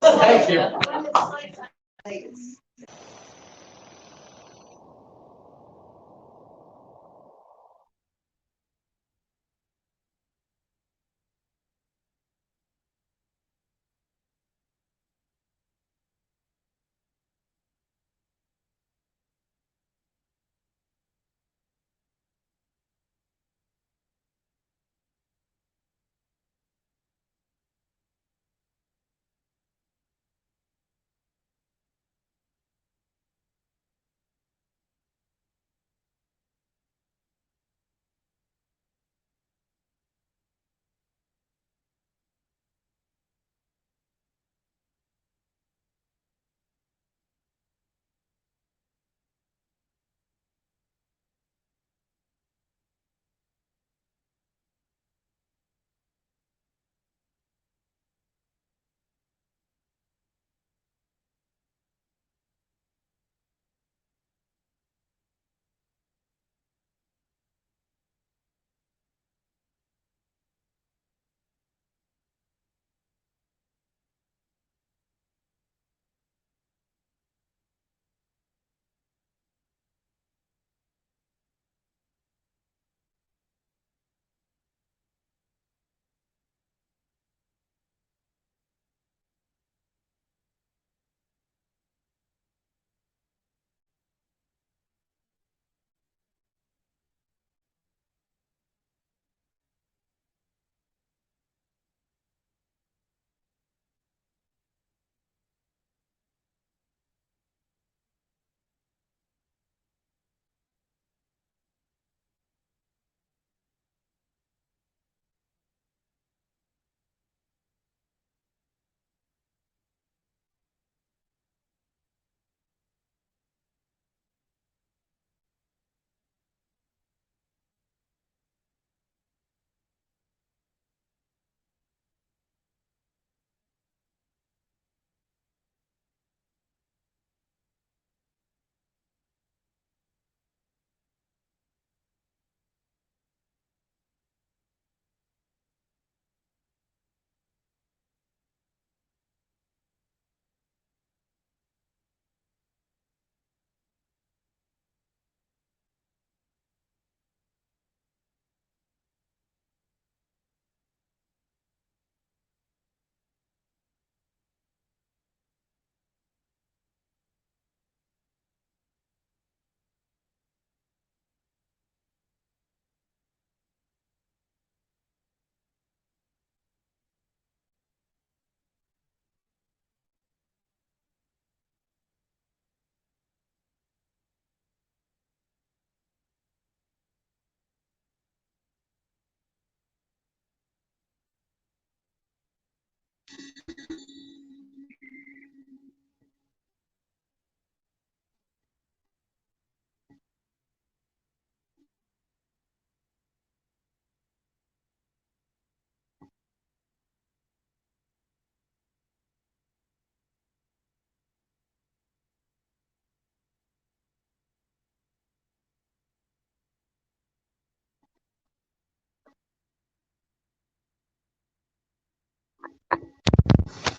Thank you.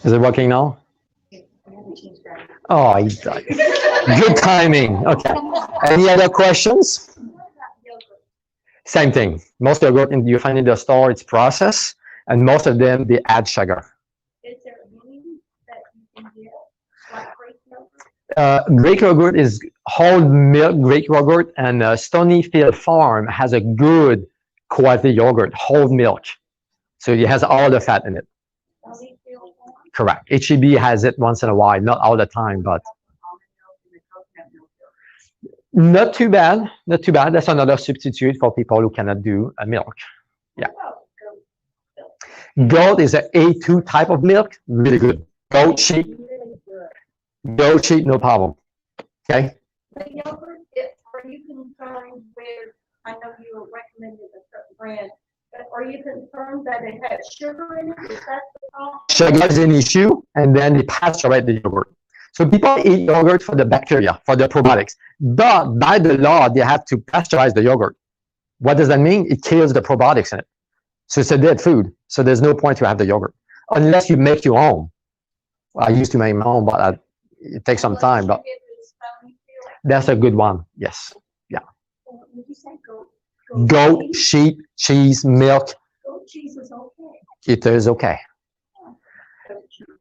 Is it working now? Oh, good timing. Okay. Any other questions? Same thing. Most yogurt you find in the store, it's processed, and most of them they add sugar. Is there any that you can get, like Greek yogurt? Greek yogurt is whole milk Greek yogurt, and Stonyfield Farm has a good quality yogurt, whole milk. So it has all the fat in it. Correct. HEB has it once in a while, not all the time, but not too bad. Not too bad. That's another substitute for people who cannot do milk. Yeah. Goat is an A2 type of milk, really good. Goat, sheep, no problem. Okay. The yogurt, are you concerned with? I know you were recommending a certain brand. But are you concerned that it has sugar in it? Is that the problem? Sugar is an issue, and then they pasteurize the yogurt. So people eat yogurt for the bacteria, for the probiotics. But by the law, they have to pasteurize the yogurt. What does that mean? It kills the probiotics in it. So it's a dead food. So there's no point to have the yogurt unless you make your own. I used to make my own, but it takes some time. But that's a good one. Yes. Yeah. Would you say Goat, sheep, cheese, milk. goat cheese is okay? It is okay.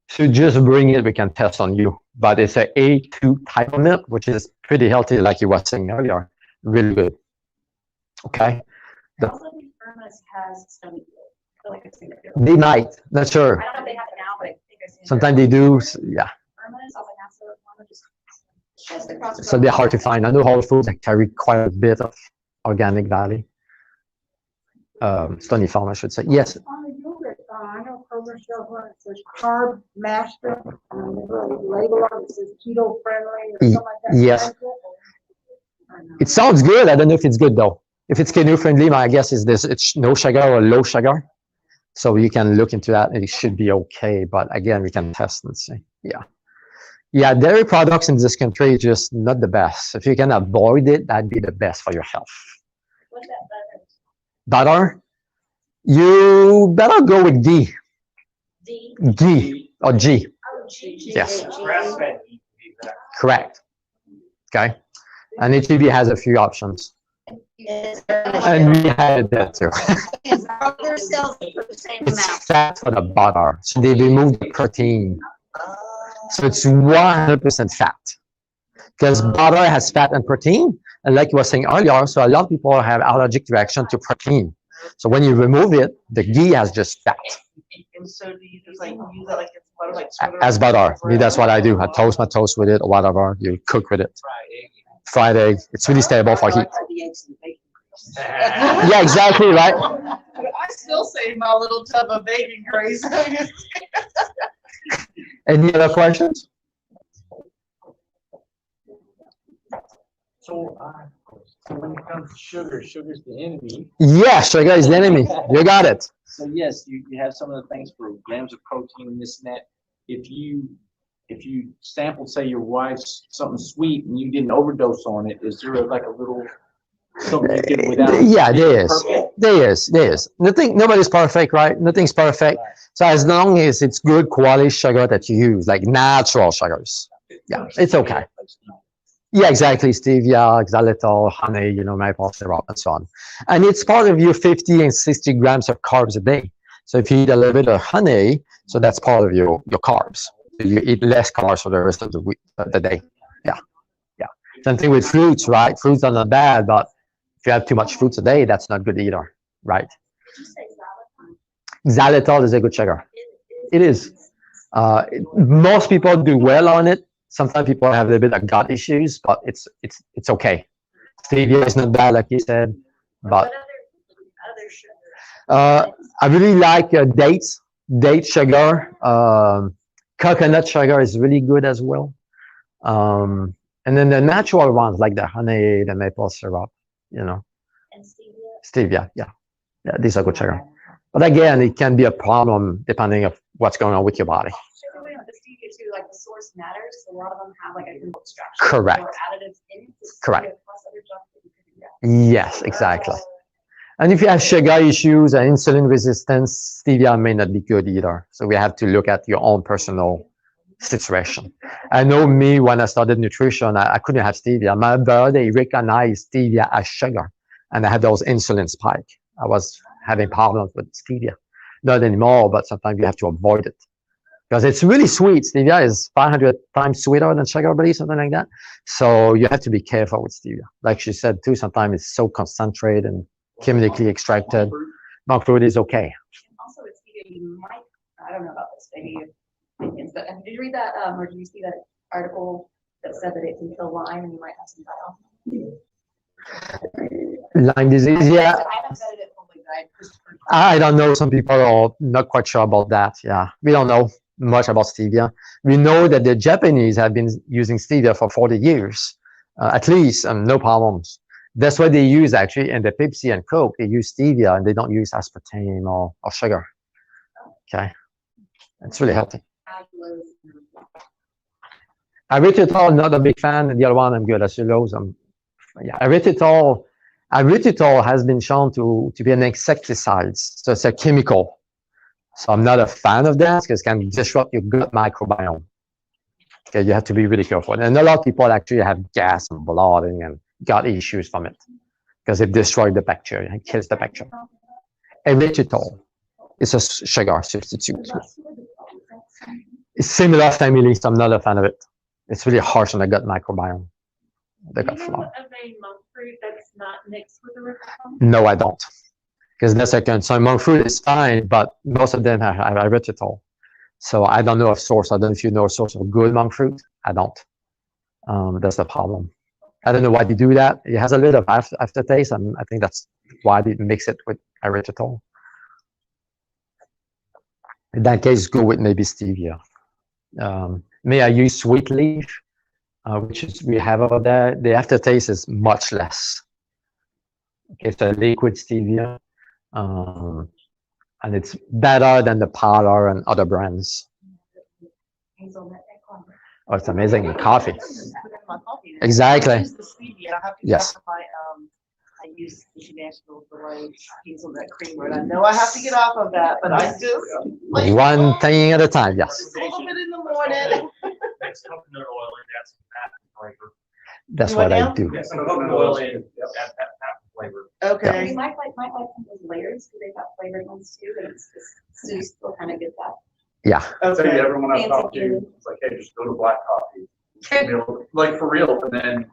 So just bring it. We can test on you. But it's a A2 type of milk, which is pretty healthy, like you were saying earlier. Really good. Okay. Also, the Irma's has stony field. I feel like I've seen it before. They might. Not sure. I don't know if they have it now, but I think I've seen it. Sometimes they do. Yeah. Irma's, also NASA, one just across the So road. they're hard to find. I know Whole Foods carry quite a bit of organic valley. Stony Farm, I should say. Yes. On the yogurt, I know Kroger sells one that says Carb Master, and they put a label on it that says keto friendly or something like that. Yes. It sounds good. I don't know if it's good though. If it's keto friendly, my guess is it's no sugar or low sugar. So you can look into that and it should be okay. But again, we can test and see. Yeah. Yeah, dairy products in this country is just not the best. If you can avoid it, that'd be the best for your health. What's that Butter, you better go with ghee. D? Ghee or G. Oh, G. Yes. Grass-fed. Correct. Okay. And HEB has a few options. And we had that too. They're sells for the same It's amount. fat for the butter. So they remove the protein. So it's 100% fat. Because butter has fat and protein. And like you were saying earlier, so a lot of people have allergic reaction to protein. So when you remove it, the ghee has just fat. And so do you just like use that like it's butter, like sort of As butter. Me, that's what I do. I toast my toast with it or whatever. You cook with it. Fried egg. It's really stable for heat. Yeah, exactly, right? I still save my little tub of bacon grease. Any other questions? So when it comes to sugar, sugar's the enemy. Yeah, sugar is the enemy. You got it. So yes, you have some of the things for grams of protein and this and that. If you sampled, say, your wife's something sweet and you didn't overdose on it, is there like a little something you did without? Yeah, there is. Perfect? There is. Nobody's perfect, right? Nothing's perfect. So as long as it's good quality sugar that you use, like natural sugars, yeah, it's okay. Yeah, exactly. Stevia, xylitol, honey, maple syrup, and so on. And it's part of your 50 and 60 grams of carbs a day. So if you eat a little bit of honey, so that's part of your carbs. You eat less carbs for the rest of the week, the day. Yeah. Same thing with fruits, right? Fruits are not bad, but if you have too much fruits a day, that's not good either, right? Did you say xylitol? Xylitol is a good sugar. It is. Most people do well on it. Sometimes people have a little bit of gut issues, but it's okay. Stevia is not bad, like you said, but What other sugars? I really like date sugar. Coconut sugar is really good as well. And then the natural ones like the honey, the maple syrup, And stevia. stevia? Yeah, these are good sugar. But again, it can be a problem depending on what's going on with your body. Sugar, wait, the stevia too, like the source matters. A lot of them have like a chemical extraction. Correct. Or additives in it. Correct. Plus other junk that you could do. Yes, exactly. And if you have sugar issues and insulin resistance, stevia may not be good either. So we have to look at your own personal situation. I know me, when I started nutrition, I couldn't have stevia. My body recognized stevia as sugar, and I had those insulin spike. I was having problems with stevia. Not anymore, but sometimes you have to avoid it because it's really sweet. Stevia is 500 times sweeter than sugar, I believe, something like that. So you have to be careful with stevia. Like she said too, sometimes it's so concentrated and chemically extracted. Monk fruit is okay. And also with stevia, you might, I don't know about this, maybe it's, but did you read that, or did you see that article that said that it can kill Lyme and you might have some die off? Lyme disease, yeah. I haven't vetted it fully, but I just heard. I don't know. Some people are not quite sure about that. Yeah, we don't know much about stevia. We know that the Japanese have been using stevia for 40 years, at least, and no problems. That's what they use actually in the Pepsi and Coke. They use stevia and they don't use aspartame or sugar. Okay, it's really healthy. Erythritol, not a big fan. The other one, I'm good. Acetylose, yeah. Erythritol has been shown to be an insecticide. So it's a chemical. So I'm not a fan of that because it can disrupt your gut microbiome. Okay, you have to be really careful. And a lot of people actually have gas and bloating and gut issues from it because it destroys the bacteria and kills the bacteria. Erythritol is a sugar substitute. It's similar family, so I'm not a fan of it. It's really harsh on the gut microbiome. The gut flora. Of a monk fruit that's not mixed with erythritol? No, I don't. Because that's a concern. Monk fruit is fine, but most of them have erythritol. So I don't know of source. I don't know if you know a source of good monk fruit. I don't. That's the problem. I don't know why they do that. It has a little of aftertaste, and I think that's why they mix it with erythritol. In that case, go with maybe stevia. May I use sweet leaf, which is we have over there. The aftertaste is much less. Okay, so liquid stevia, and it's better than the powder and other brands. Oh, it's amazing in coffee. Exactly. I use the stevia. I have to Yes. get off my, I use International Delight hazelnut creamer, and I know I have to get off of that, but I just. like, One thing at a time, yes. A little bit in the morning. Next coconut oil and add some patent flavor. That's You what went I down? do. Yeah, some coconut oil and add patent flavor. Okay. You might like some of those layers, because they've got flavored ones too, and it's just, so you still kind of get that. Yeah. I'll tell you, Okay. everyone I've Fancy talked to, food. it's like, hey, just go to black coffee. Like for real, and then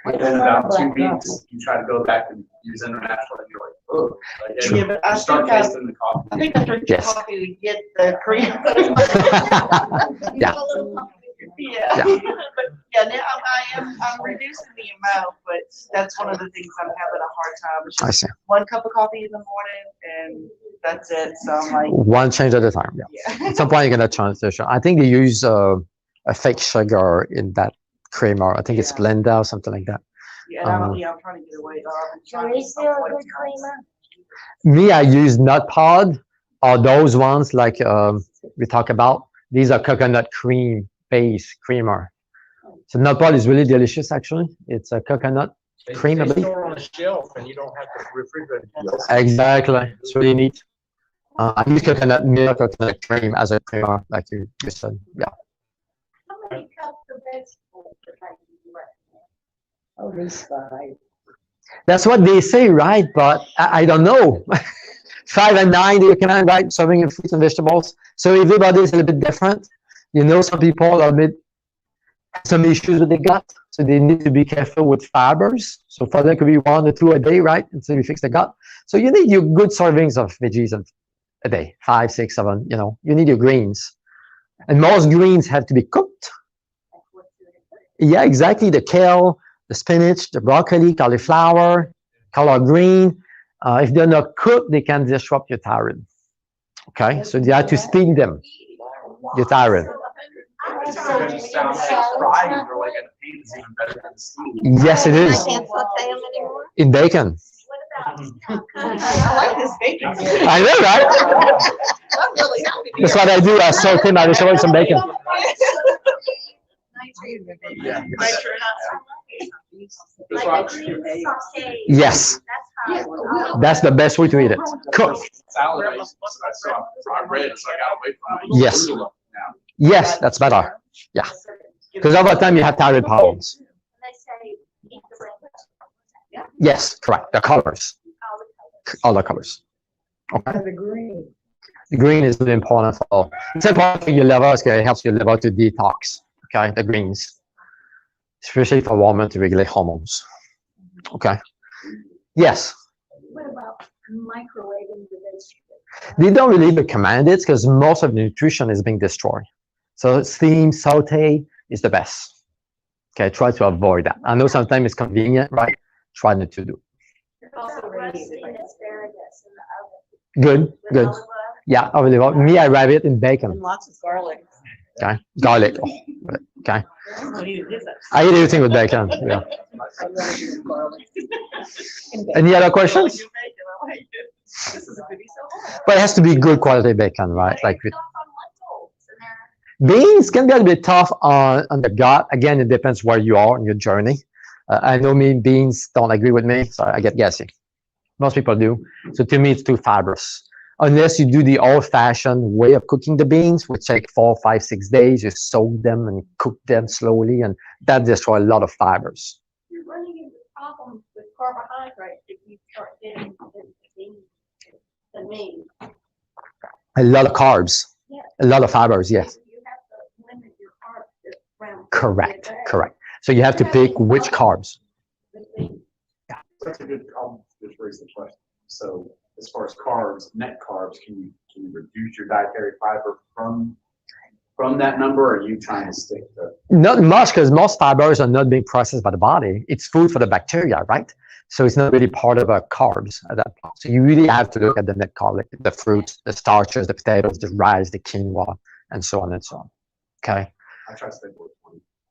within about 2 weeks, you try to go back and use international, and you're like, oh. Like, Yeah, but I you start think I- tasting the coffee. I think I drink Yes. coffee to get the cream. Yeah. Yeah. Yeah. But yeah, now I'm reducing the amount, but that's one of the things I'm having a hard time. It's I just see. 1 cup of coffee in the morning and that's it. So I'm like, One change at a time. Yeah. yeah. At some point, you're gonna transition. I think they use a fake sugar in that creamer. I think it's Yeah. Blenda or something like that. Yeah, and I'm trying to get away. Me, I use nut pod or those ones like we talk about. These are coconut cream based creamer. So nut pod is really delicious. Actually, it's a coconut cream. I They believe. store on a shelf and you don't have to refrigerate it. Exactly. It's really neat. I use coconut milk, coconut cream as a creamer, like you said. Yeah. How many cups of vegetables do you recommend? Oh, these 5. That's what they say, right? But I don't know. 5 and 9, you can right serving in fruits and vegetables. So everybody is a little bit different. You know, some people are a bit some issues with the gut, so they need to be careful with fibers. So for them, it could be 1 or 2 a day, right? Until you fix the gut. So you need your good servings of veggies a day, 5, 6, 7. You know, you need your greens, and most greens have to be cooked. Yeah, exactly. The kale, the spinach, the broccoli, cauliflower, collard green. If they're not cooked, they can disrupt your thyroid. Okay, so you have to steam them. Your thyroid. It sounds like fried or like a pan is even better than steamed. Yes, it is. Can't saute them anymore? In bacon. I like this bacon. I know, right? I'm really happy. That's what I do. I saute my vegetables with some bacon. Yeah. Make sure That's Like why- a green saute. Yes, That's how. that's the best way to eat it. Cook. Salad, I saw fried bread, so I got away from it. Yes. Now. Yes, that's better. Yeah. Because over time you have thyroid problems. They say eat the red. Yes, correct. The colors, all the colors. Okay. The green. The green is really important for. It's important for your liver. It helps your liver to detox. Okay, the greens, especially for women to regulate hormones. Okay. Yes. What about microwaving the vegetables? They don't really recommend it because most of the nutrition is being destroyed. So steam, saute is the best. Okay, try to avoid that. I know sometimes it's convenient, right? Try not to do. Also roasting asparagus in the oven. Good, with good. olive oil. Yeah, I really want. Me, I wrap it in And bacon. lots of garlic. Okay, garlic. Oh, okay, What do you do? I eat everything with bacon. Yeah. Any other questions? This is a goodie so far. But it has to be good quality bacon, right? Like with Off on lentils, and they're beans can be a little bit tough on the gut. Again, it depends where you are in your journey. I know beans don't agree with me, so I get gassy. Most people do. So to me, it's too fibrous. unless you do the old-fashioned way of cooking the beans, which take 4, 5, 6 days. You soak them and cook them slowly, and that destroys a lot of fibers. You're running into problems with carbohydrates if you start getting into the meat. A lot of carbs, Yeah. a lot of fibers, yes. You have to limit your carbs to around 50 a Correct, day. correct. So you have to pick which carbs. With meat. That's a good, I'll just raise the question. So as far as carbs, net carbs, can you reduce your dietary fiber from that number, or are you trying to stick to? Not much, because most fibers are not being processed by the body. It's food for the bacteria, right? So it's not really part of our carbs at that point. So you really have to look at the net carb, like the fruits, the starches, the potatoes, the rice, the quinoa, and so on and so on. Okay. I try to stay with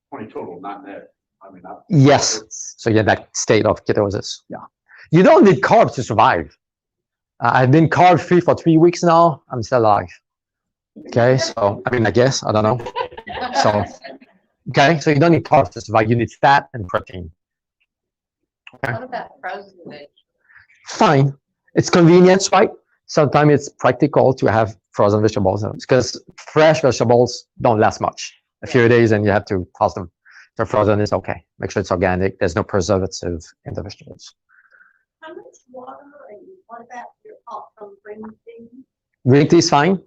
20 total, not net. I mean, Yes. it's- So you're in that state of ketosis. Yeah. You don't need carbs to survive. I've been carb free for 3 weeks now. I'm still alive. Okay. So, I mean, I guess, I don't know. So, okay. So you don't need carbs to survive. You need fat and protein. Okay. What about frozen veg? Fine. It's convenience, right? Sometimes it's practical to have frozen vegetables because fresh vegetables don't last much. A few days and you have to toss them. So frozen is okay. Make sure it's organic. There's no preservative in the vegetables. How much water and what about your hot from green tea? Green tea is fine.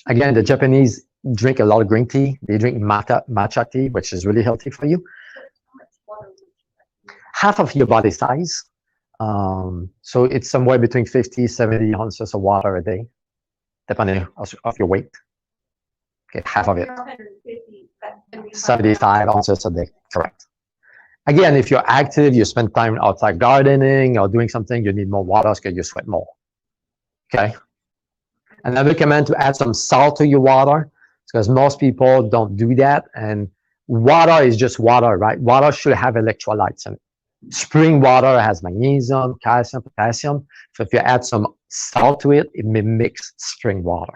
Again, the Japanese drink a lot of green tea. They drink matcha tea, which is really healthy for you. How much water would you recommend? Half of your body size. So it's somewhere between 50, 70 ounces of water a day, depending of your weight. Okay, half of it. You're 150, about 75 ounces a day, correct. Again, if you're active, you spend time outside gardening or doing something, you need more water because you sweat more. Okay. And I recommend to add some salt to your water because most people don't do that. And water is just water, right? Water should have electrolytes in it. Spring water has magnesium, calcium, potassium. So if you add some salt to it, it mimics spring water.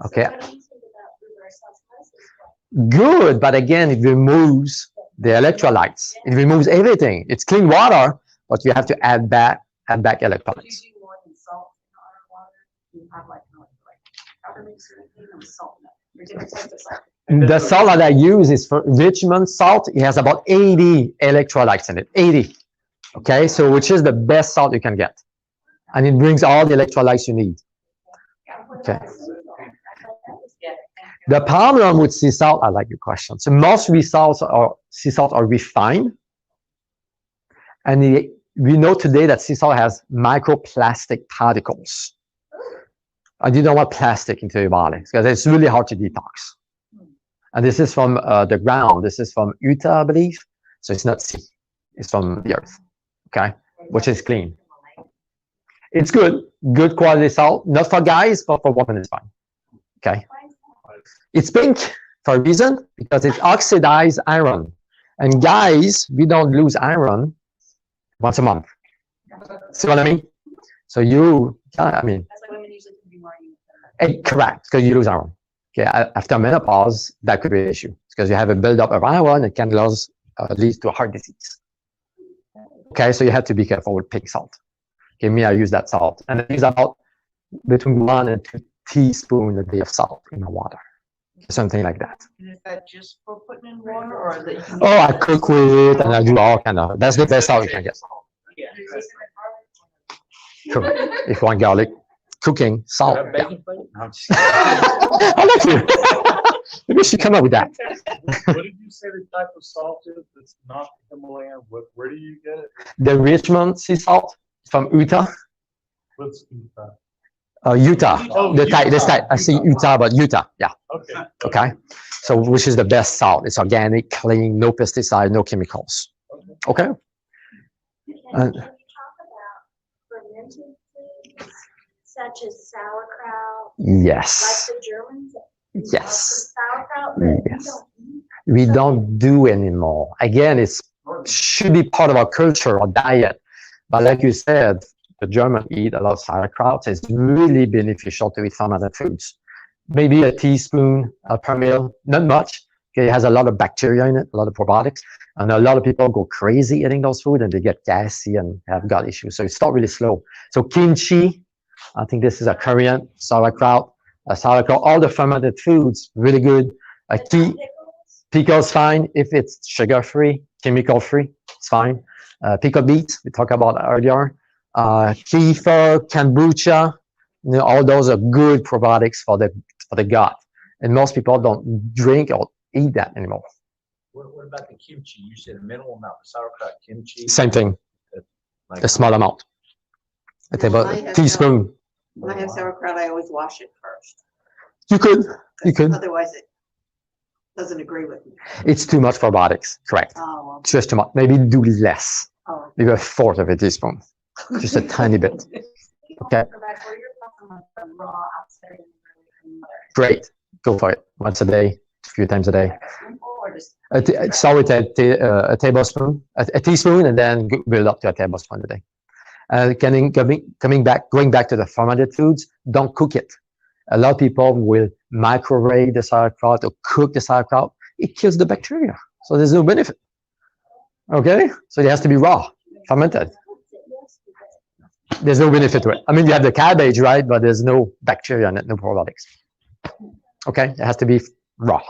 Okay. So what do you think about reverse osmosis? Good, but again, it removes the electrolytes. It removes everything. It's clean water, but you have to add back Would you electrolytes. do more than salt in our water? You have like powder mix or anything or salt? No, or different types of salt. The salt that I use is for Richmond salt. It has about 80 electrolytes in it. 80. Okay, so which is the best salt you can get. And it brings all the electrolytes you need. Okay. Yeah. The problem with sea salt, I like your question. So most sea salts are refined. And we know today that sea salt has microplastic particles. And you don't want plastic into your body because it's really hard to detox. And this is from the ground. This is from Utah, I believe. So it's not sea. It's from the earth. Okay, which is clean. It's good quality salt. Not for guys, but for women it's fine. Okay. It's pink for a reason because it oxidizes iron. And guys, we don't lose iron once a month. See what I mean? So I mean, That's why women usually can be more immune. correct, because you lose iron. Okay, after menopause, that could be an issue because you have a buildup of iron. It can lead to heart disease. Okay, so you have to be careful with pink salt. Okay, me, I use that salt, and I use about between 1 and 2 teaspoons a day of salt in my water, something like that. And is that just for putting in water or that you can? Oh, I cook with it, and I do all kind of. That's the best salt you can get. Yeah. Cool. If you want garlic, cooking salt. Have Yeah. bacon plate? No, I'm just I like you. Maybe you should come up with that. What did you say the type of salt is that's not Himalayan? Where do you get it? The Richmond sea salt from Utah. What's Utah? Utah. Oh, The type. This Utah. type. I see Utah, but Utah. Yeah. Okay. Okay. So which is the best salt? It's organic, clean, no pesticide, no chemicals. Okay. Can you talk about fermented foods such as sauerkraut, like Yes. the Germans? Yes. Sauerkraut, but we Yes. don't eat. We don't do anymore. Again, it's should be part of our culture or diet. But like you said, the Germans eat a lot of sauerkraut. It's really beneficial to eat fermented foods. Maybe a teaspoon per meal, not much. Okay, it has a lot of bacteria in it, a lot of probiotics. And a lot of people go crazy eating those foods and they get gassy and have gut issues. So it starts really slow. So kimchi, I think this is a Korean sauerkraut. All the fermented foods, really good. A key, pickles fine if it's sugar-free, chemical-free, it's fine. Pickled beets, we talked about earlier. Kefir, kombucha, all those are good probiotics for the gut. And most people don't drink or eat that anymore. What about the kimchi? You said a minimal amount of sauerkraut kimchi. Same thing, Like a small amount. A teaspoon. When I have sauerkraut, I always wash it first. You could. Otherwise, it doesn't agree with me. It's too much probiotics, correct. Oh, okay. Just too much. Maybe do less. Oh. Maybe a fourth of a teaspoon. Just a tiny bit. Okay. Great. Go for it. Once a day, a few times a day. Start with a tablespoon, a teaspoon, and then build up to a tablespoon a day. Going back to the fermented foods, don't cook it. A lot of people will microwave the sauerkraut or cook the sauerkraut. It kills the bacteria, so there's no benefit. Okay, so it has to be raw, fermented. There's no benefit to it. I mean, you have the cabbage, right? But there's no bacteria in it, no probiotics. Okay, it has to be raw.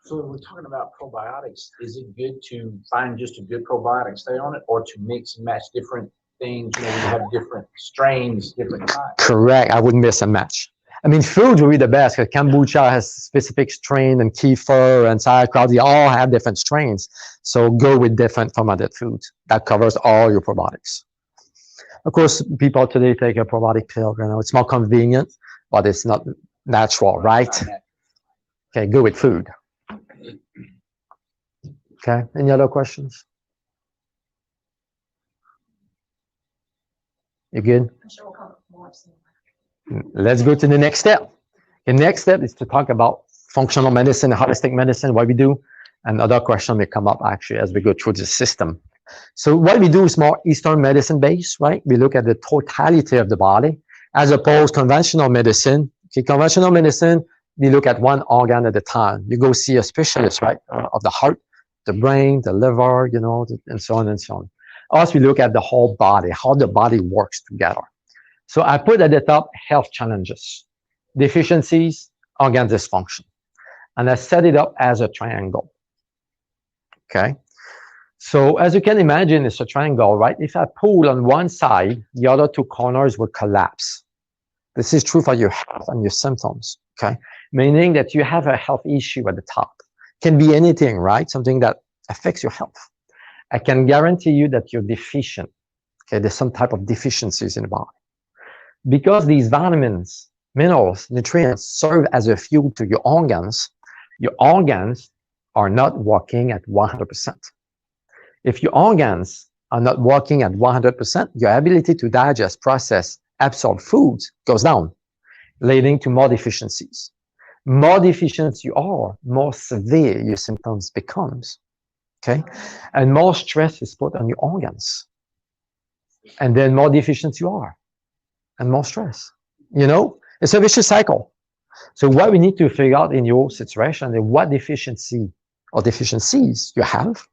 So when we're talking about probiotics, is it good to find just a good probiotic, stay on it, or to mix and match different things? You know, you have different strains, different types. Correct. I wouldn't miss a match. I mean, food would be the best because kombucha has specific strain, and kefir and sauerkraut, they all have different strains. So go with different fermented foods. That covers all your probiotics. Of course, people today take a probiotic pill. You know, it's more convenient, but it's not natural, right? Okay, go with food. Okay, any other questions? You good? Let's go to the next step. The next step is to talk about functional medicine, holistic medicine, what we do, and other questions may come up actually as we go through the system. So what we do is more Eastern medicine based, right? We look at the totality of the body as opposed to conventional medicine. Okay, conventional medicine, we look at one organ at a time. You go see a specialist, right, of the heart, the brain, the liver, you know, and so on and so on. Us, we look at the whole body, how the body works together. So I put at the top health challenges, deficiencies, organ dysfunction. And I set it up as a triangle. Okay. So as you can imagine, it's a triangle, right? If I pull on one side, the other two corners will collapse. This is true for your health and your symptoms. Okay. Meaning that you have a health issue at the top. Can be anything, right? Something that affects your health. I can guarantee you that you're deficient. Okay. There's some type of deficiencies in the body. Because these vitamins, minerals, nutrients serve as a fuel to your organs are not working at 100%. If your organs are not working at 100%, your ability to digest, process, absorb foods goes down, leading to more deficiencies. More deficient you are, more severe your symptoms becomes. Okay? And more stress is put on your organs. And then more deficient you are. And more stress. You know, it's a vicious cycle. So what we need to figure out in your situation is what deficiency or deficiencies you have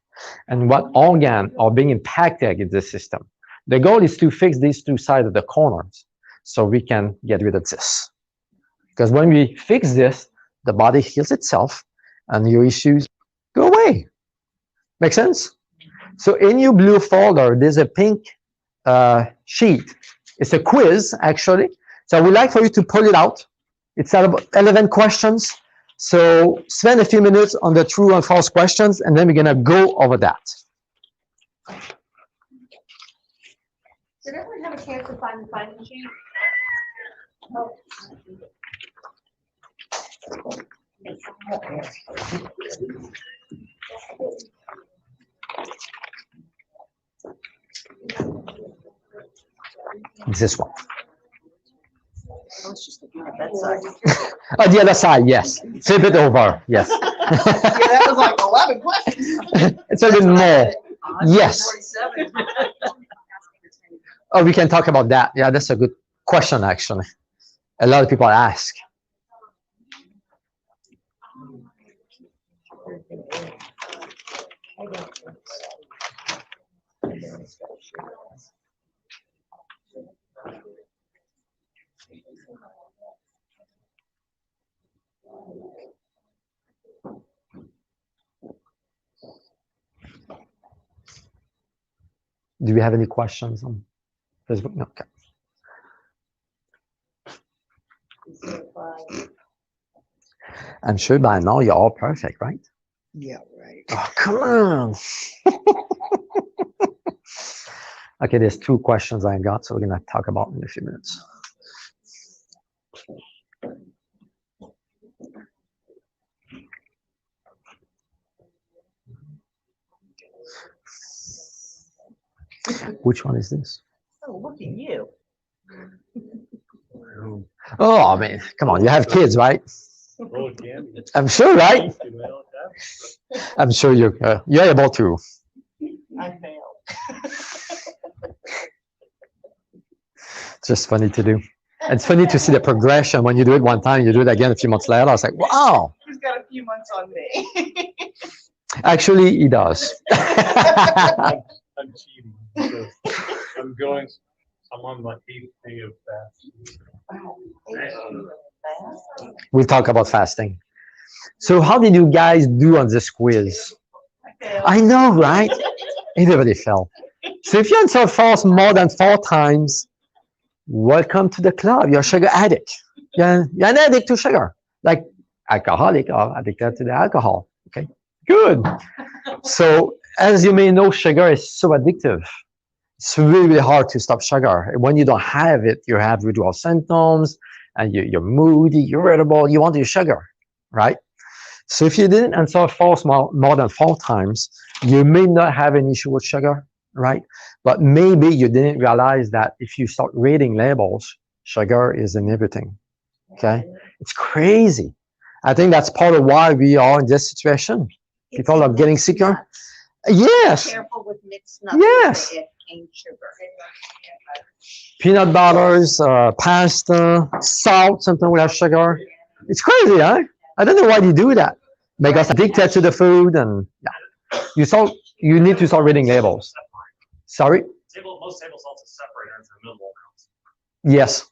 and what organ are being impacted in the system. The goal is to fix these two sides of the corners so we can get rid of this. Because when we fix this, the body heals itself and your issues go away. Make sense? So in your blue folder, there's a pink sheet. It's a quiz, actually. So I would like for you to pull it out. It's about 11 questions. So spend a few minutes on the true and false questions, and then we're going to go over that. Did everyone have a chance to find the sign-in sheet? Oh. This one. I was just looking at that side. Oh, the other side, yes. Flip it over, yes. Yeah, that was like 11 questions. It's a little more. Yes. 47. Oh, we can talk about that. Yeah, that's a good question, actually. A lot of people ask. Do we have any questions on Facebook? No. Okay. I'm sure by now you're all perfect, right? Yeah, right. Oh, come on. Okay, there's 2 questions I got, so we're going to talk about in a few minutes. Which one is this? Oh, look at you. Oh, I mean, come on, you have kids, right? Oh, again. I'm sure, right? I'm sure you're able to. I failed. It's just funny to do. It's funny to see the progression when you do it one time, you do it again a few months later. I was like, wow. He's got a few months on me. Actually, he does. I'm cheating. Because I'm on my 8th day of fasting. We'll talk about fasting. So how did you guys do on this quiz? I know, right? Everybody fell. So if you answer false more than 4 times, welcome to the club. You're a sugar addict. You're an addict to sugar, like alcoholic or addicted to the alcohol. Okay, good. So as you may know, sugar is so addictive. It's really, really hard to stop sugar. When you don't have it, you have withdrawal symptoms, and you're moody, you're irritable, you want your sugar, right? So if you didn't answer false more than 4 times, you may not have an issue with sugar, right? But maybe you didn't realize that if you start reading labels, sugar is in everything, okay? It's crazy. I think that's part of why we are in this situation. People are getting sicker. Yes. Careful with mixed nuts. Yes. Cane sugar. Peanut butters, pasta, salt, something will have sugar. It's crazy, huh? I don't know why they do that. Make us addicted to the food, and yeah. You need to start reading labels. Sorry? Most table salts is separated into minimal amounts. Yes.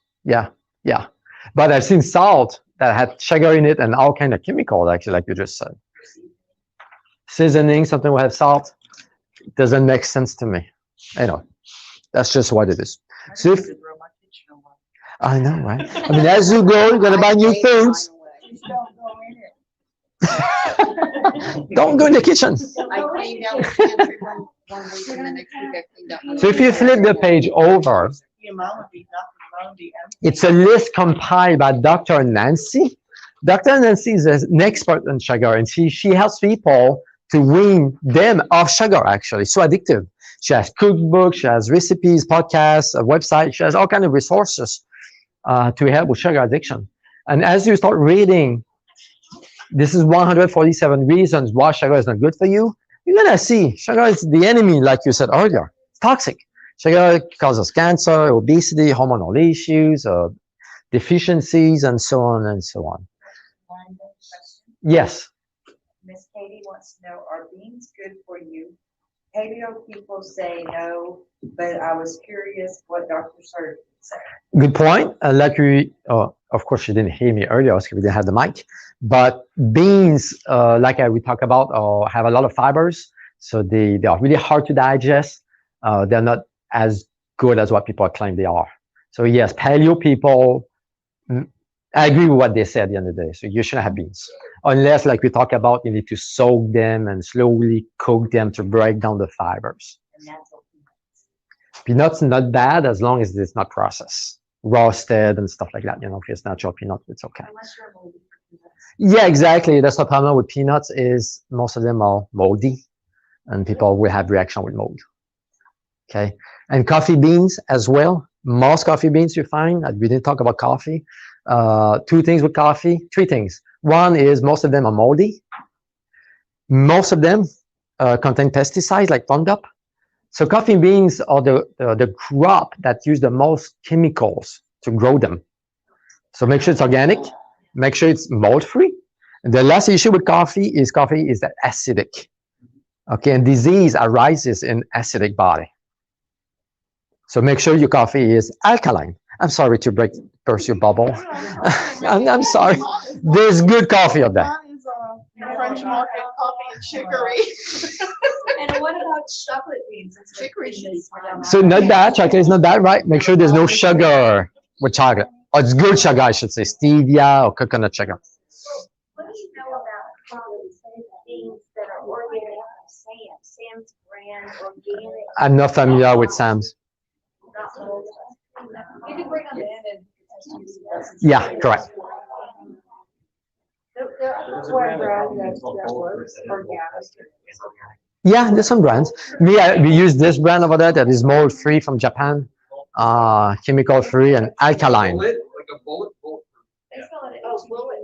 Yeah. But I've seen salt that had sugar in it and all kind of chemicals, actually, like you just said. Seasoning, something will have salt. It doesn't make sense to me. I know. That's just what it is. So if, I know, right? I mean, as you go, you're going to buy new things. Don't go in the kitchen. I cleaned out the pantry one week, and the next week I cleaned out. So if you flip the page over, it's a list compiled by Dr. Nancy. Dr. Nancy is an expert on sugar, and she helps people to wean them off sugar, actually. So addictive. She has cookbooks, she has recipes, podcasts, a website. She has all kinds of resources to help with sugar addiction. And as you start reading, this is 147 reasons why sugar is not good for you. You're going to see sugar is the enemy, like you said earlier. It's toxic. Sugar causes cancer, obesity, hormonal issues, deficiencies, and so on and so on. Yes. Miss Katie wants to know, are beans good for you? Paleo people say no, but I was curious what Dr. Surgeon said. Good point. Like of course, you didn't hear me earlier because we didn't have the mic. But beans, like we talked about, have a lot of fibers, so they are really hard to digest. They're not as good as what people claim they are. So yes, paleo people, I agree with what they said at the end of the day. So you shouldn't have beans. Unless, like we talk about, you need to soak them and slowly cook them to break down the fibers. Peanuts not bad as long as it's not processed, roasted and stuff like that. You know, if it's natural peanut, it's okay. Yeah, exactly. That's the problem with peanuts is most of them are moldy, and people will have reaction with mold. Okay, and coffee beans as well. Most coffee beans you find. We didn't talk about coffee. 2 things with coffee. 3 things. One is most of them are moldy. Most of them contain pesticides like Roundup. So coffee beans are the crop that use the most chemicals to grow them. So make sure it's organic. Make sure it's mold-free. And the last issue with coffee is that acidic. Okay, and disease arises in acidic body. So make sure your coffee is alkaline. I'm sorry to burst your bubble. I'm sorry. There's good coffee up there. Mine is, French market coffee and chicory. And what about chocolate beans? It's Chicory cheese. So not bad. Chocolate is not bad, right? Make sure there's no sugar with chocolate. Or it's good sugar, I should say. Stevia or coconut sugar. What do you know about beans that are organic from Sam's brand, organic? I'm not familiar with Sam's. You can bring them in and. Yeah, correct. There are one brand that works organic. Yeah, there's some brands. We use this brand over there that is mold free from Japan, chemical free and alkaline. Bullet, like a bullet. They sell it at Oh, bullet.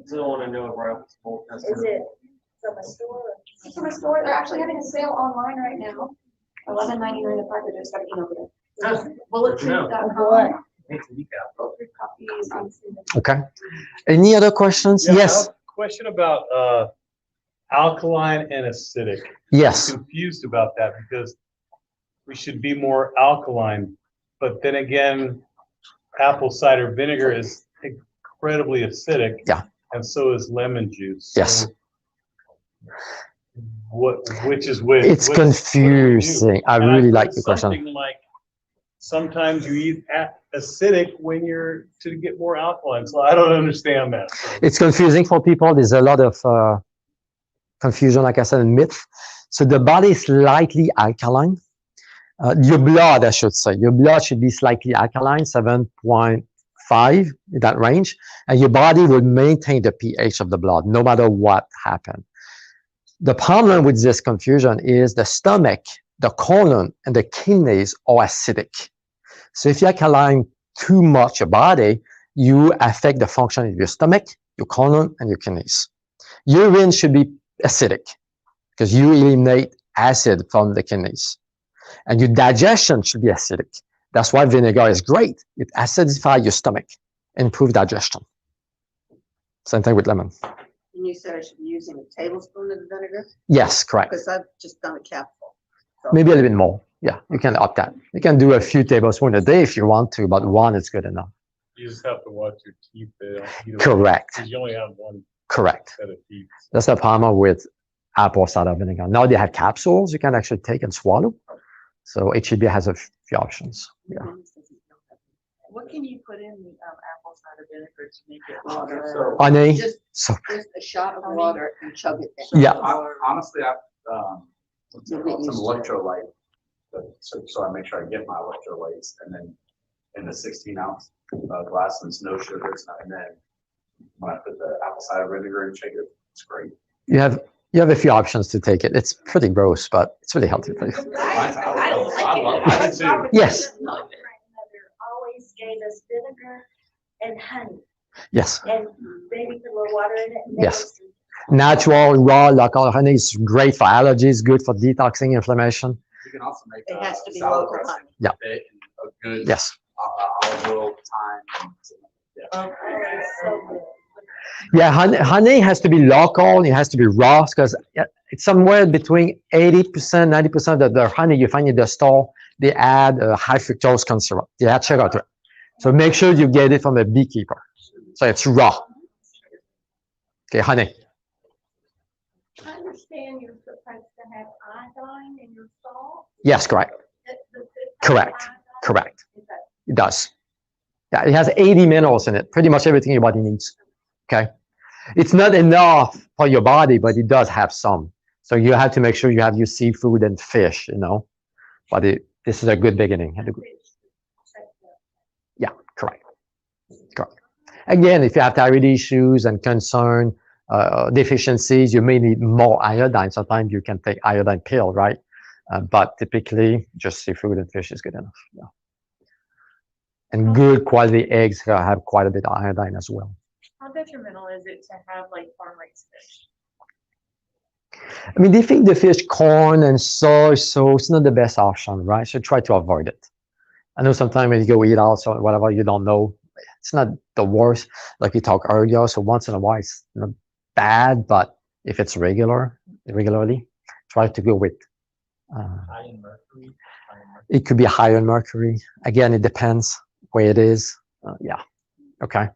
Still want to know where it's full. Is it from a store? It's from a store. They're actually having a sale online right now. $11.99 a package. I just got an email with it. Bulletproof.com. Bulletproof coffees on Sunday. Okay. Any other questions? Yeah, I Yes. have a question about alkaline and acidic. Yes. I'm confused about that because we should be more alkaline, but then again, apple cider vinegar is incredibly acidic. Yeah. And so is lemon juice. Yes. So which is which? It's confusing. I And really I've like heard the question. something like sometimes you eat acidic when you're to get more alkaline. So I don't understand that. It's confusing for people. There's a lot of confusion, like I said, and myth. So the body is slightly alkaline. Your blood, I should say, your blood should be slightly alkaline, 7.5 in that range, and your body will maintain the pH of the blood no matter what happened. The problem with this confusion is the stomach, the colon, and the kidneys are acidic. So if you alkaline too much your body, you affect the function of your stomach, your colon, and your kidneys. Urine should be acidic because you eliminate acid from the kidneys. And your digestion should be acidic. That's why vinegar is great. It acidifies your stomach, improve digestion. Same thing with lemon. And you said I should be using a tablespoon of the vinegar? Yes, correct. Because I've just done a capful. So- Maybe a little bit more. Yeah, you can up that. You can do a few tablespoons a day if you want to, but one is good enough. You just have to watch your teeth. They don't eat away, Correct. because you only have one Correct. set of teeth. That's the problem with apple cider vinegar. Now they have capsules you can actually take and swallow. So HEB has a few options. Yeah. What can you put in the apple cider vinegar to make it water? So, Honey, Just, so just a shot of water and chug it down. yeah, honestly, I've, You'll get some used to it. electrolyte, so I make sure I get my electrolytes, and then in the 16-ounce glass, and it's no sugar, and then when I put the apple cider vinegar in, shake it, it's great. you have a few options to take it. It's pretty gross, but it's really healthy for you. I love it. I do too. Yes, My grandmother always gave us vinegar and honey, yes. and maybe put a little water in it. And Yes. make some- Natural, raw, local honey is great for allergies, good for detoxing inflammation. You can also make It has to be salad local dressing. Yeah. A good Yes. olive oil, thyme. Oh, it's so good. Yeah, honey has to be local. It has to be raw because it's somewhere between 80%, 90% of the honey you find in the store, they add high fructose corn syrup. They add sugar to it. So make sure you get it from a beekeeper. So it's raw. Okay, honey. I understand you're supposed to have iodine in your salt. Yes, correct. Does it have Correct. iodine? Correct. Is that- It does. Yeah, it has 80 minerals in it, pretty much everything your body needs. Okay. It's not enough for your body, but it does have some. So you have to make sure you have your seafood and fish, But this is a good beginning. Yeah, correct. Correct. Again, if you have thyroid issues and concern, deficiencies, you may need more iodine. Sometimes you can take iodine pill, right? But typically, just seafood and fish is good enough. Yeah. And good quality eggs have quite a bit of iodine as well. How detrimental is it to have like farm-raised fish? I mean, they feed the fish corn and soy, so it's not the best option, right? So try to avoid it. I know sometimes when you go eat out, so whatever, you don't know, it's not the worst. Like we talked earlier, so once in a while, it's not bad, but if it's regularly, try to go with High in mercury. It could be higher in mercury. Again, it depends where it is. Yeah. Okay.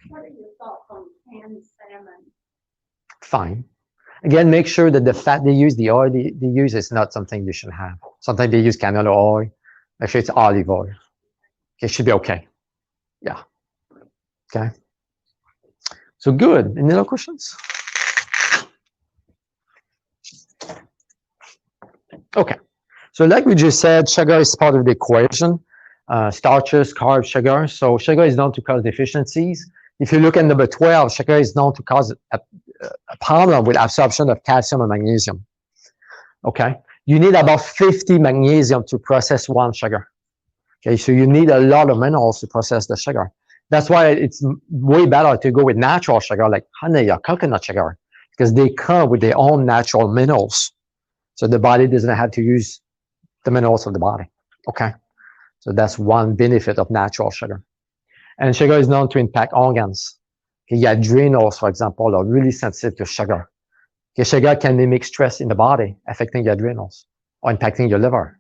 What are your thoughts on canned salmon? Fine. Again, make sure that the fat they use, the oil they use is not something you should have. Sometimes they use canola oil. Make sure it's olive oil. Okay, it should be okay. Yeah. Okay. So good. Any other questions? Okay. So like we just said, sugar is part of the equation. Starches, carbs, sugar. So sugar is known to cause deficiencies. If you look at number 12, sugar is known to cause a problem with absorption of calcium and magnesium. Okay. You need about 50 magnesium to process one sugar. Okay. So you need a lot of minerals to process the sugar. That's why it's way better to go with natural sugar like honey or coconut sugar because they come with their own natural minerals. So the body doesn't have to use the minerals of the body. Okay. So that's one benefit of natural sugar. And sugar is known to impact organs. Okay, your adrenals, for example, are really sensitive to sugar. Okay, sugar can mimic stress in the body, affecting your adrenals or impacting your liver.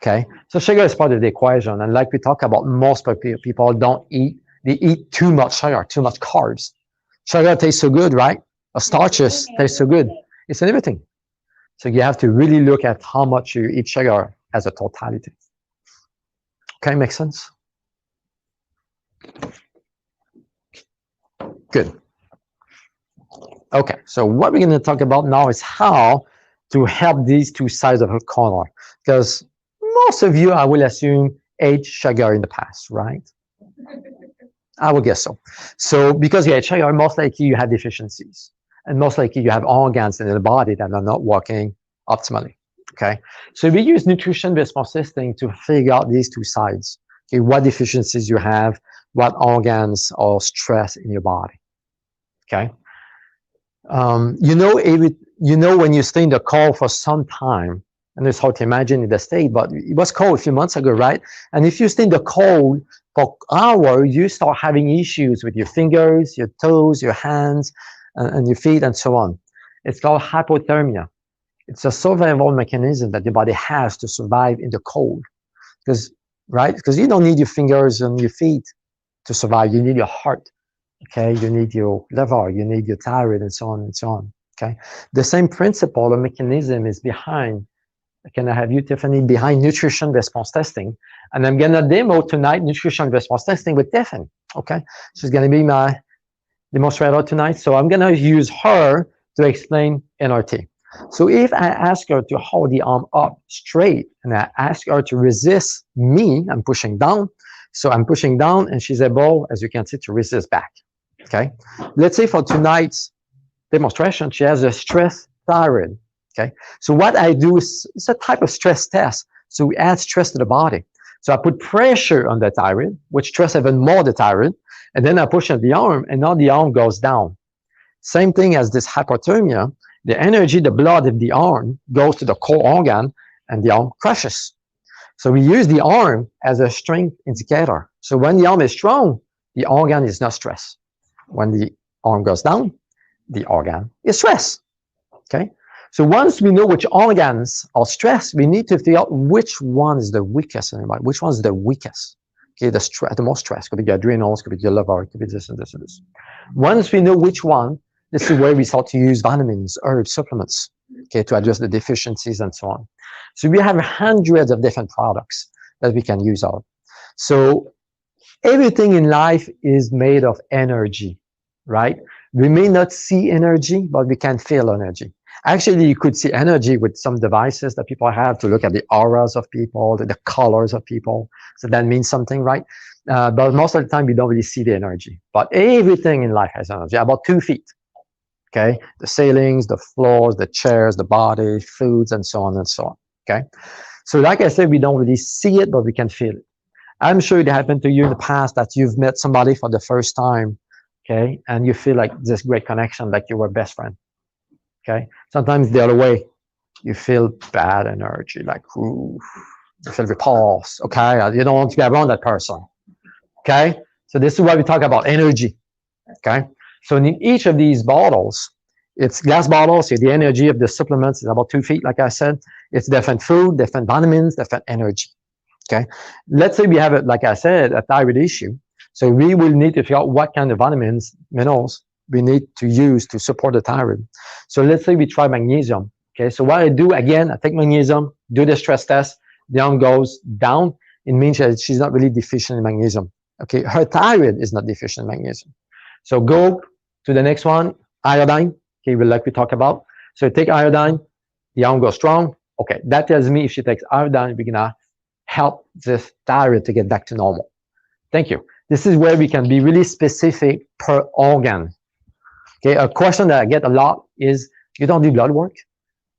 Okay, so sugar is part of the equation. And like we talked about, most people don't eat, they eat too much sugar, too much carbs. Sugar tastes so good, right? Or starches taste so good. It's in everything. So you have to really look at how much you eat sugar as a totality. Okay, makes sense? Good. Okay, so what we're going to talk about now is how to help these two sides of a coin. Because most of you, I will assume, ate sugar in the past, right? I would guess so. So because you ate sugar, most likely you have deficiencies. And most likely you have organs in the body that are not working optimally. Okay, so we use nutrition response testing to figure out these two sides. Okay, what deficiencies you have, what organs are stressed in your body. Okay, you know when you stay in the cold for some time, and it's hard to imagine in the state, but it was cold a few months ago, right? And if you stay in the cold for hours, you start having issues with your fingers, your toes, your hands, and your feet, and so on. It's called hypothermia. It's a survival mechanism that the body has to survive in the cold. Because you don't need your fingers and your feet to survive. You need your heart. Okay, you need your liver, you need your thyroid, and so on and so on. Okay, the same principle or mechanism is behind. Can I have you, Tiffany, behind nutrition response testing? And I'm gonna demo tonight nutrition response testing with Tiffany. Okay, she's gonna be my demonstrator tonight. So I'm gonna use her to explain NRT. So if I ask her to hold the arm up straight and I ask her to resist me, I'm pushing down. So I'm pushing down and she's able, as you can see, to resist back. Okay. Let's say for tonight's demonstration, she has a stress thyroid. Okay. So what I do is it's a type of stress test. So we add stress to the body. So I put pressure on the thyroid, which stress even more the thyroid. And then I push on the arm and now the arm goes down. Same thing as this hypothermia. The energy, the blood of the arm goes to the core organ and the arm crushes. So we use the arm as a strength indicator. So when the arm is strong, the organ is not stressed. When the arm goes down, the organ is stressed. Okay. So once we know which organs are stressed, we need to figure out which one is the weakest in the body. Which one is the weakest? Okay, the most stress could be your adrenals, could be your liver, could be this and this and this. Once we know which one, this is where we start to use vitamins, herbs, supplements, okay, to address the deficiencies and so on. So we have hundreds of different products that we can use out. So everything in life is made of energy, right? We may not see energy, but we can feel energy. Actually, you could see energy with some devices that people have to look at the auras of people, the colors of people. So that means something, right? But most of the time, we don't really see the energy. But everything in life has energy, about 2 feet. Okay, the ceilings, the floors, the chairs, the body, foods, and so on and so on. Okay, so like I said, we don't really see it, but we can feel it. I'm sure it happened to you in the past that you've met somebody for the first time, okay, and you feel like this great connection, like you were best friend. Okay, sometimes the other way, you feel bad energy, like ooh, you feel repulsed. Okay, you don't want to be around that person. Okay, so this is why we talk about energy. Okay. So in each of these bottles, It's glass bottles, so the energy of the supplements is about 2 feet, like I said. It's different food, different vitamins, different energy. Okay. Let's say we have, like I said, a thyroid issue. So we will need to figure out what kind of vitamins, minerals we need to use to support the thyroid. So let's say we try magnesium. Okay. So what I do, again, I take magnesium, do the stress test, the arm goes down. It means that she's not really deficient in magnesium. Okay. Her thyroid is not deficient in magnesium. So go to the next one, iodine. Okay, like we talked about. So take iodine, the arm goes strong. Okay, that tells me if she takes iodine, we're gonna help this thyroid to get back to normal. Thank you. This is where we can be really specific per organ. Okay, a question that I get a lot is, you don't do blood work?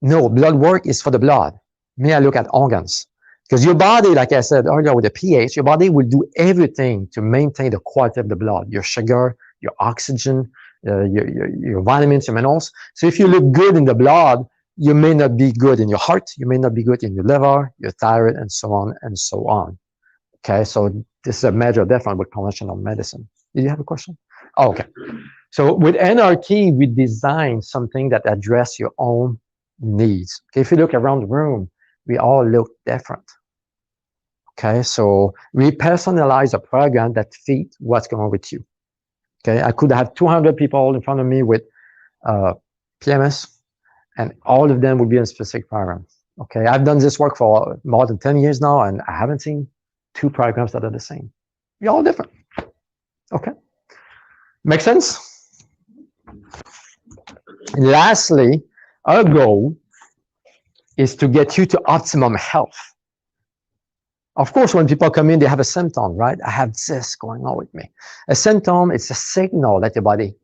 No, blood work is for the blood. Me, I look at organs. Because your body, like I said earlier with the pH, your body will do everything to maintain the quality of the blood, your sugar, your oxygen, your vitamins, your minerals. So if you look good in the blood, you may not be good in your heart, you may not be good in your liver, your thyroid, and so on and so on. Okay, so this is a major difference with conventional medicine. Did you have a question? Oh, okay. So with NRT, we design something that addresses your own needs. Okay, if you look around the room, we all look different. Okay, so we personalize a program that fits what's going on with you. Okay, I could have 200 people in front of me with PMS, and all of them would be in specific programs. Okay, I've done this work for more than 10 years now, and I haven't seen 2 programs that are the same. We're all different. Okay, make sense? Lastly, our goal is to get you to optimum health. Of course, when people come in, they have a symptom, right? I have this going on with me. A symptom, it's a signal that your body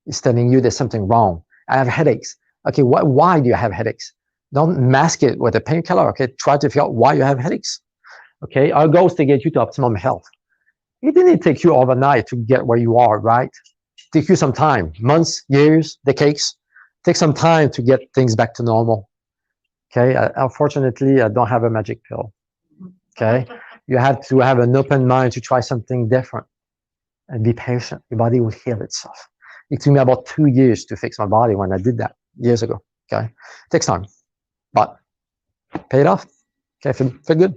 is telling you there's something wrong. I have headaches. Okay, why do you have headaches? Don't mask it with a painkiller. Okay, try to figure out why you have headaches. Okay, our goal is to get you to optimum health. It didn't take you overnight to get where you are, right? It takes you some time, months, years, decades. Take some time to get things back to normal. Okay, unfortunately, I don't have a magic pill. Okay, you have to have an open mind to try something different and be patient. Your body will heal itself. It took me about 2 years to fix my body when I did that years ago. Okay, it takes time, but pay it off. Okay, feel good.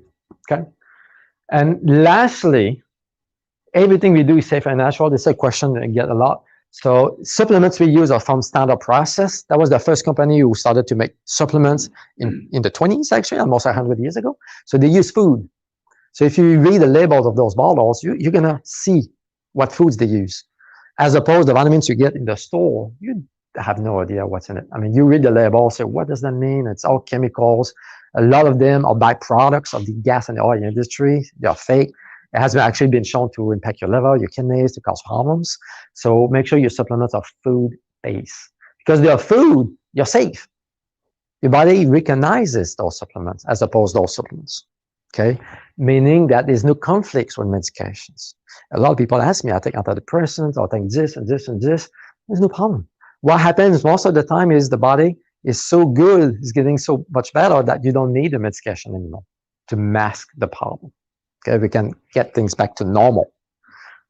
Okay, and lastly, everything we do is safe and natural. This is a question that I get a lot. So supplements we use are from Standard Process. That was the first company who started to make supplements in the 20s, actually, almost 100 years ago. So they use food. So if you read the labels of those bottles, you're going to see what foods they use. As opposed to the vitamins you get in the store, you have no idea what's in it. I mean, you read the label, say, what does that mean? It's all chemicals. A lot of them are byproducts of the gas and the oil industry. They are fake. It has actually been shown to impact your liver, your kidneys, to cause problems. So make sure your supplements are food-based. Because they are food, you're safe. Your body recognizes those supplements as opposed to those supplements. Okay? Meaning that there's no conflicts with medications. A lot of people ask me, I take antidepressants, I take this and this and this. There's no problem. What happens most of the time is the body is so good, it's getting so much better that you don't need the medication anymore to mask the problem. Okay, we can get things back to normal.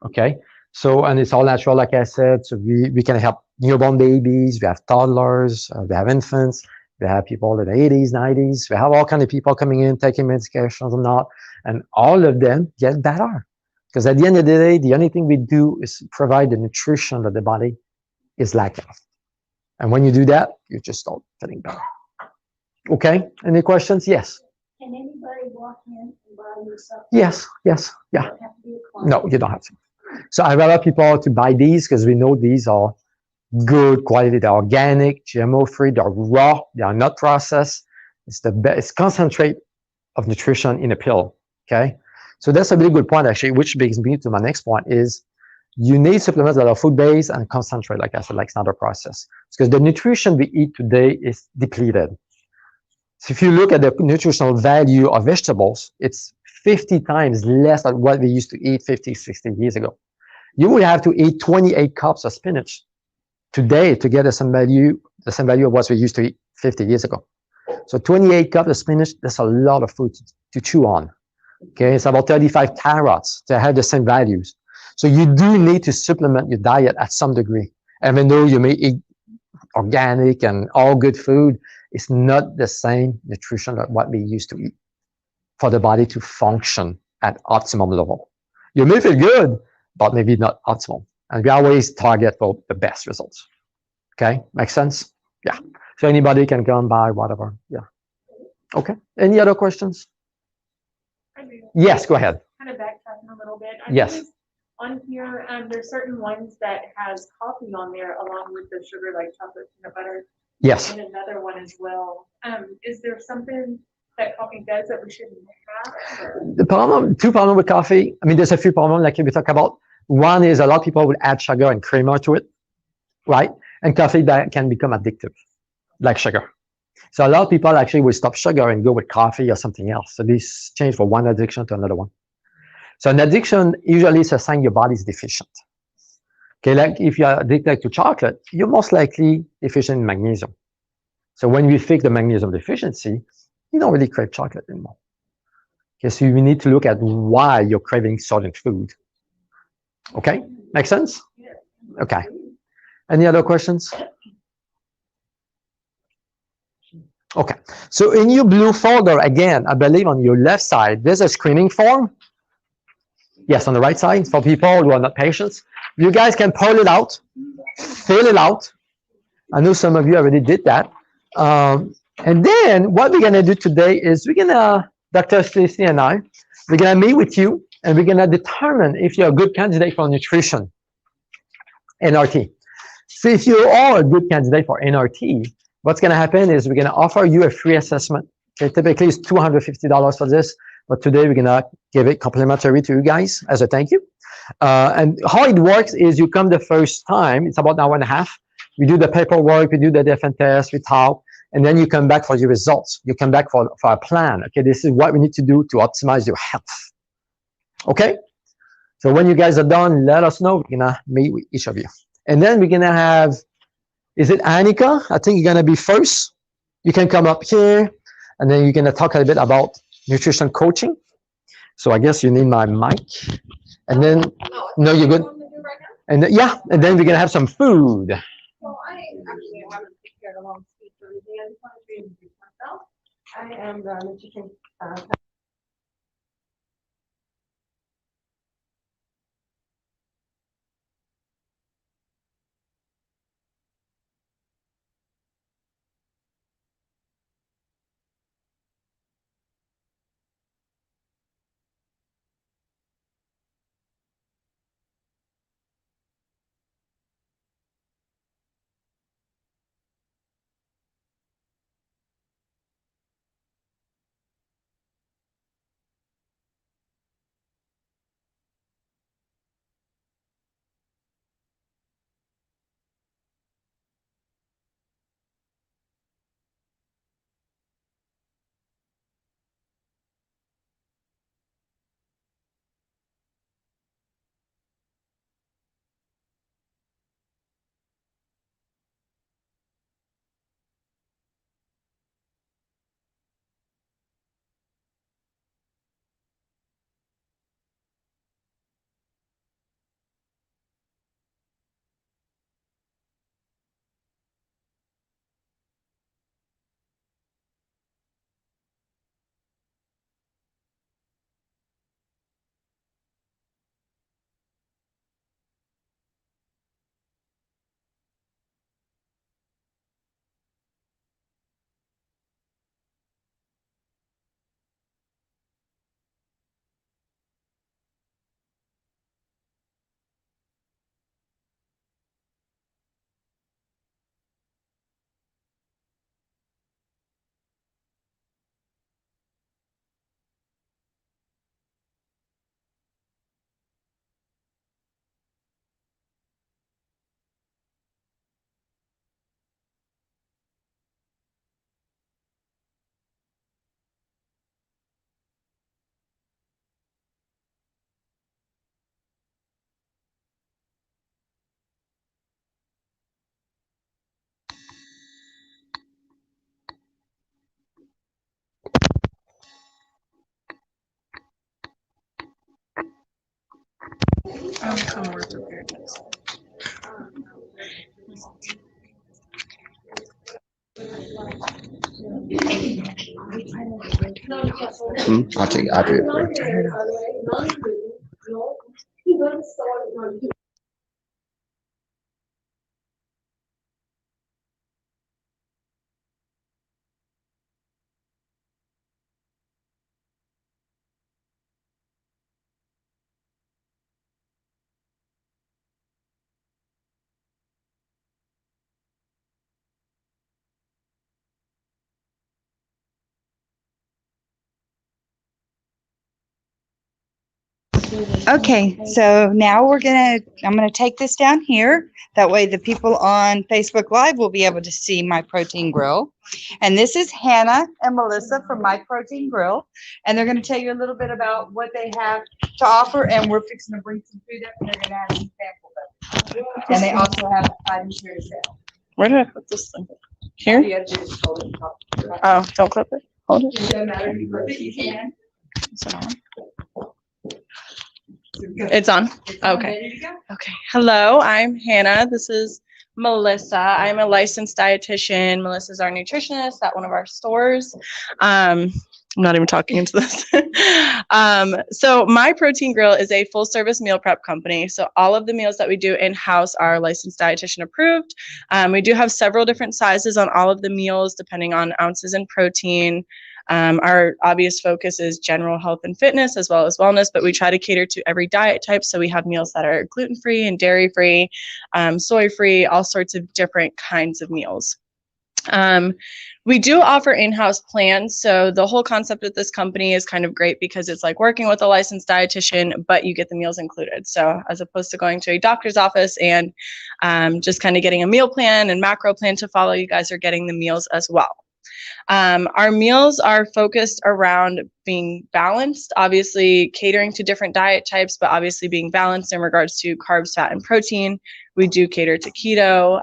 Okay, so, and it's all natural, like I said. So we can help newborn babies, we have toddlers, we have infants, we have people in the 80s, 90s, we have all kinds of people coming in, taking medications or not, and all of them get better. Because at the end of the day, the only thing we do is provide the nutrition that the body is lacking. And when you do that, you just start getting better. Okay, any questions? Yes. Can anybody walk in and buy you something? Yes, yes, yeah. You don't have to be a client. No, you don't have to. So I rather people to buy these because we know these are good quality. They're organic, GMO-free, they're raw, they are not processed. It's the best, it's concentrate of nutrition in a pill, okay? So that's a really good point, actually, which brings me to my next point is you need supplements that are food-based and concentrate, like I said, like Standard Process. Because the nutrition we eat today is depleted. So if you look at the nutritional value of vegetables, it's 50 times less than what we used to eat 50, 60 years ago. You would have to eat 28 cups of spinach today to get the same value of what we used to eat 50 years ago. So 28 cups of spinach, that's a lot of food to chew on. Okay, it's about 35 carrots to have the same values. So you do need to supplement your diet at some degree, even though you may eat organic and all good food, it's not the same nutrition that what we used to eat for the body to function at optimum level. You may feel good, but maybe not optimal. And we always target for the best results. Okay, makes sense? Yeah. So anybody can come by, whatever. Yeah. Okay. Any other questions? Yes, go ahead. Kind of backtracking a little bit. I Yes. noticed on here, there's certain ones that has coffee on there along with the sugar, like chocolate peanut butter. Yes. And another one as well. Is there something that coffee does that we shouldn't have? Or? Two problems with coffee. I mean, there's a few problems like we talk about. One is a lot of people will add sugar and creamer to it, right? And coffee that can become addictive, like sugar. So a lot of people actually will stop sugar and go with coffee or something else. So this change from one addiction to another one. So an addiction usually is a sign your body's deficient. Okay, like if you're addicted to chocolate, you're most likely deficient in magnesium. So when we fix the magnesium deficiency, you don't really crave chocolate anymore. Okay, so you need to look at why you're craving certain food. Okay, make sense? Okay. Any other questions? Okay, so in your blue folder, again, I believe on your left side, there's a screening form. Yes, on the right side, for people who are not patients. You guys can pull it out, fill it out. I know some of you already did that. And then what we're gonna do today is we're gonna, Dr. Stacy and I, we're gonna meet with you and we're gonna determine if you're a good candidate for nutrition, NRT. So if you are a good candidate for NRT, what's gonna happen is we're gonna offer you a free assessment. Okay, typically it's $250 for this, but today we're gonna give it complimentary to you guys as a thank you. And how it works is you come the first time, it's about an hour and a half. We do the paperwork, we do the different tests, we talk, and then you come back for your results. You come back for a plan. Okay, this is what we need to do to optimize your health. Okay? So when you guys are done, let us know. We're gonna meet with each of you. And then we're gonna have, is it Annika? I think you're gonna be first. You can come up here, and then you're gonna talk a bit about nutrition coaching. So I guess you need my mic. And then, no, you're good. And then, yeah, and then we're gonna have some food. Well, I actually haven't prepared a long speech or anything. I just wanted to introduce myself. I am the nutrition Some more prepared. I'll do it for you. Okay, so now I'm gonna take this down here. That way the people on Facebook Live will be able to see my protein grill. And this is Hannah and Melissa from My Protein Grill. And they're gonna tell you a little bit about what they have to offer, and we're fixing to bring some food up, and they're gonna have some sample them. And they also have items here to sell. Where did I put this thing? Here? Oh, don't clip it. Hold it. It doesn't matter if you clip it, you can. Is it on? It's on. Okay. Ready to go? Okay. Hello, I'm Hannah. This is Melissa. I'm a licensed dietitian. Melissa's our nutritionist at one of our stores. I'm not even talking into this. So My Protein Grill is a full service meal prep company. So all of the meals that we do in-house are licensed dietitian approved. We do have several different sizes on all of the meals depending on ounces and protein. Our obvious focus is general health and fitness as well as wellness, but we try to cater to every diet type. So we have meals that are gluten-free and dairy-free, soy-free, all sorts of different kinds of meals. We do offer in-house plans. So the whole concept of this company is kind of great because it's like working with a licensed dietitian, but you get the meals included. So as opposed to going to a doctor's office and just kind of getting a meal plan and macro plan to follow, you guys are getting the meals as well. Our meals are focused around being balanced, obviously catering to different diet types, but obviously being balanced in regards to carbs, fat, and protein. We do cater to keto,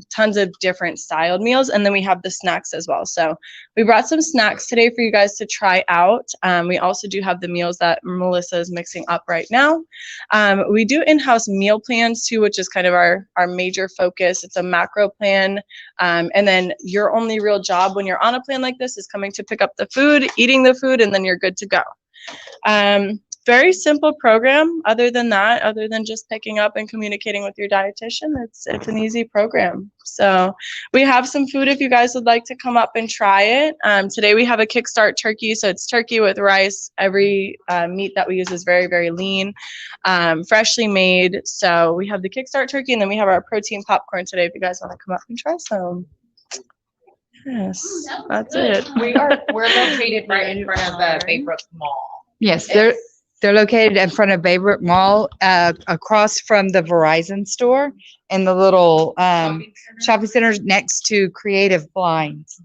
tons of different styled meals, and then we have the snacks as well. So we brought some snacks today for you guys to try out. We also do have the meals that Melissa is mixing up right now. We do in-house meal plans too, which is kind of our major focus. It's a macro plan, and then your only real job when you're on a plan like this is coming to pick up the food, eating the food, and then you're good to go. Very simple program. Other than that, other than just picking up and communicating with your dietitian, it's an easy program. So we have some food if you guys would like to come up and try it. Today we have a kickstart turkey. So it's turkey with rice. Every meat that we use is very, very lean, freshly made. So we have the kickstart turkey, and then we have our protein popcorn today if you guys want to come up and try some. Yes, that's it. We're located right in front of the Baybrook Mall. Yes, they're located in front of Baybrook Mall, across from the Verizon store, and the little shopping center next to Creative Blinds.